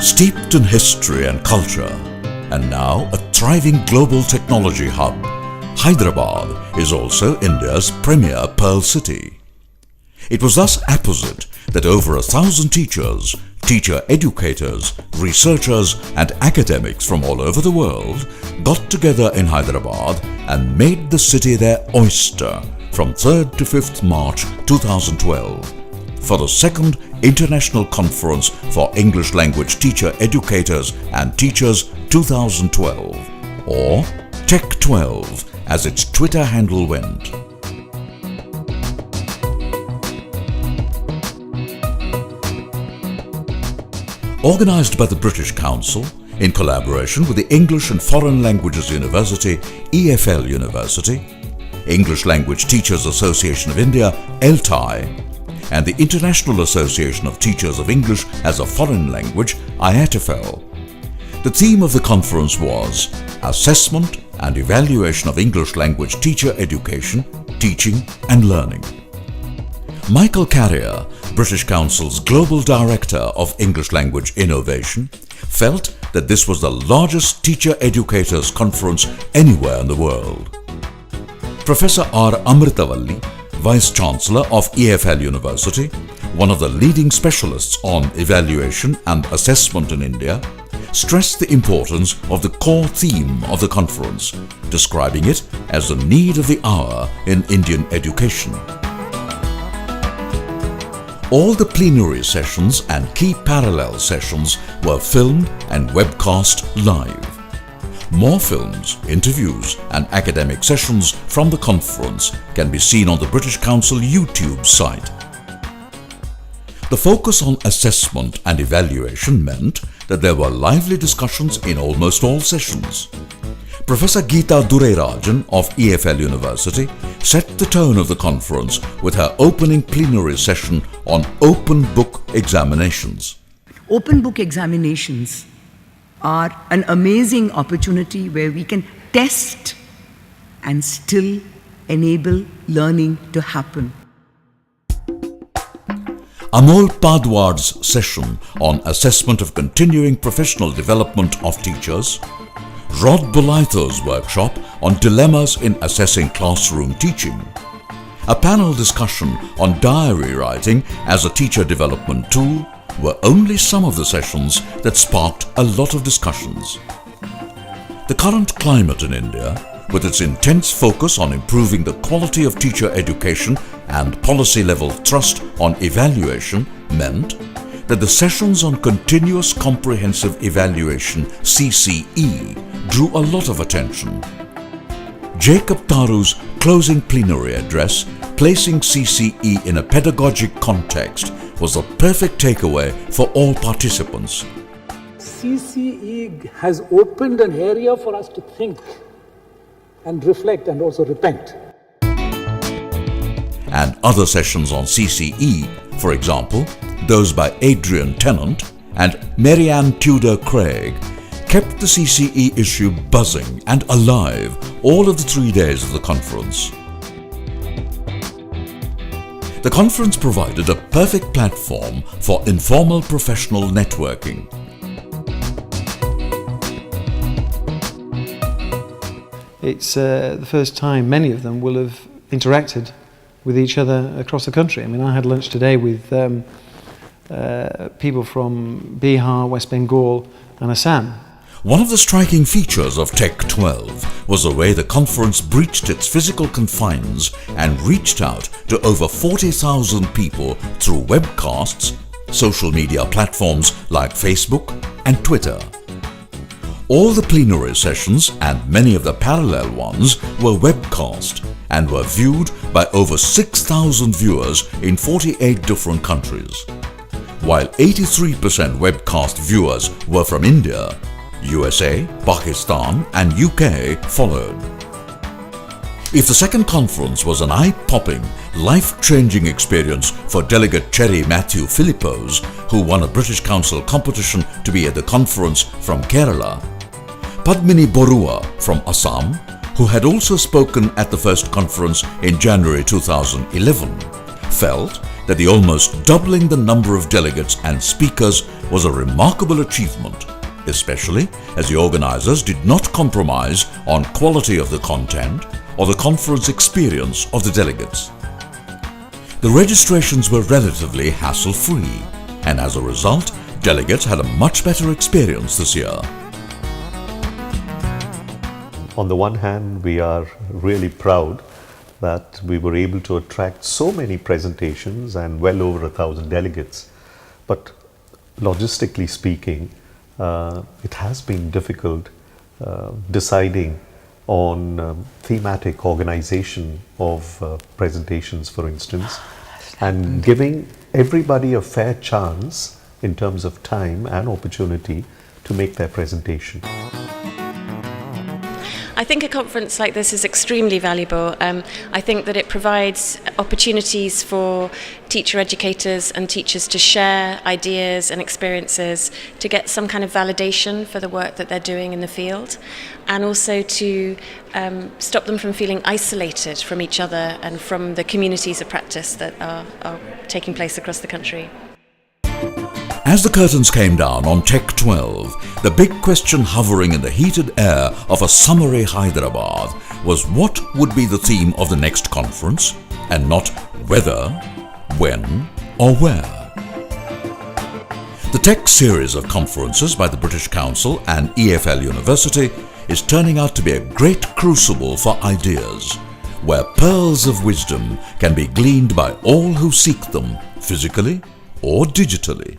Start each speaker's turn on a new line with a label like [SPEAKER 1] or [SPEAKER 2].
[SPEAKER 1] Steeped in history and culture, and now a thriving global technology hub, Hyderabad is also India's premier Pearl City. It was thus apposite that over 1,000 teachers, teacher educators, researchers and academics from all over the world got together in Hyderabad and made the city their oyster from 3rd to 5th March 2012 for the second International Conference for English Language Teacher Educators and Teachers 2012, or TEC12 as its Twitter handle went. Organised by the British Council in collaboration with the English and Foreign Languages University, EFL University, English Language Teachers Association of India, ELTI, and the International Association of Teachers of English as a Foreign Language, IATFL. The theme of the conference was Assessment and Evaluation of English Language Teacher Education, Teaching and Learning. Michael Carrier, British Council's Global Director of English Language Innovation, felt that this was the largest teacher educators conference anywhere in the world. Professor R. Amritavalli, Vice Chancellor of EFL University, one of the leading specialists on evaluation and assessment in India, stressed the importance of the core theme of the conference, describing it as the need of the hour in Indian education. All the plenary sessions and key parallel sessions were filmed and webcast live. More films, interviews and academic sessions from the conference can be seen on the British Council YouTube site. The focus on assessment and evaluation meant that there were lively discussions in almost all sessions. Professor Geeta Durerajan of EFL University set the tone of the conference with her opening plenary session on open book examinations.
[SPEAKER 2] Open book examinations are an amazing opportunity where we can test and still enable learning to happen.
[SPEAKER 1] Amol Padwad's session on assessment of continuing professional development of teachers, Rod Bolaitho's workshop on dilemmas in assessing classroom teaching, a panel discussion on diary writing as a teacher development tool were only some of the sessions that sparked a lot of discussions. The current climate in India, with its intense focus on improving the quality of teacher education and policy-level thrust on evaluation, meant that the sessions on Continuous Comprehensive Evaluation (CCE) drew a lot of attention. Jacob Taru's closing plenary address, placing CCE in a pedagogic context, was the perfect takeaway for all participants.
[SPEAKER 3] CCE has opened an area for us to think and reflect and also repent.
[SPEAKER 1] And other sessions on CCE, for example, those by Adrian Tennant and Marianne Tudor Craig, kept the CCE issue buzzing and alive all of the 3 days of the conference. The conference provided a perfect platform for informal professional networking.
[SPEAKER 4] It's the first time many of them will have interacted with each other across the country. I mean, I had lunch today with people from Bihar, West Bengal and Assam.
[SPEAKER 1] One of the striking features of TEC12 was the way the conference breached its physical confines and reached out to over 40,000 people through webcasts, social media platforms like Facebook and Twitter. All the plenary sessions and many of the parallel ones were webcast and were viewed by over 6,000 viewers in 48 different countries. While 83% webcast viewers were from India, USA, Pakistan and UK followed. If the second conference was an eye-popping, life-changing experience for Delegate Cherry Matthew Philippos, who won a British Council competition to be at the conference from Kerala, Padmini Borua from Assam, who had also spoken at the first conference in January 2011, felt that the almost doubling the number of delegates and speakers was a remarkable achievement, especially as the organizers did not compromise on quality of the content or the conference experience of the delegates. The registrations were relatively hassle-free, and as a result, delegates had a much better experience this year.
[SPEAKER 5] On the one hand, we are really proud that we were able to attract so many presentations and well over 1,000 delegates. But logistically speaking, it has been difficult deciding on thematic organization of presentations, for instance, and giving everybody a fair chance in terms of time and opportunity to make their presentation.
[SPEAKER 6] I think a conference like this is extremely valuable. I think that it provides opportunities for teacher educators and teachers to share ideas and experiences, to get some kind of validation for the work that they're doing in the field, and also to stop them from feeling isolated from each other and from the communities of practice that are taking place across the country.
[SPEAKER 1] As the curtains came down on Tech 12, the big question hovering in the heated air of a summery Hyderabad was what would be the theme of the next conference, and not whether, when or where. The Tech series of conferences by the British Council and EFL University is turning out to be a great crucible for ideas, where pearls of wisdom can be gleaned by all who seek them, physically or digitally.